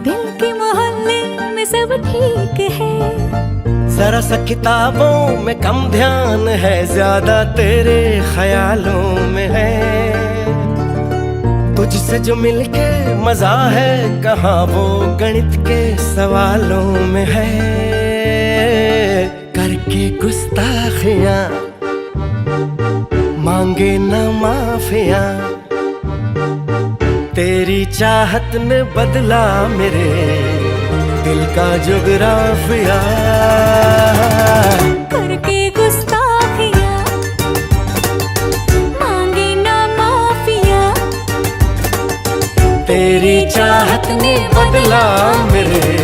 दिल के मोहल्ले में सब ठीक है। जरा सा किताबों में कम ध्यान है, ज्यादा तेरे ख्यालों में है। तुझसे जो मिलके मजा है, कहाँ वो गणित के सवालों में है। करके गुस्ताखियां मांगे न माफियां, तेरी चाहत ने बदला मेरे दिल का जुगराफिया। करके गुस्ताखियां मांगे ना माफिया, तेरी चाहत ने बदला मेरे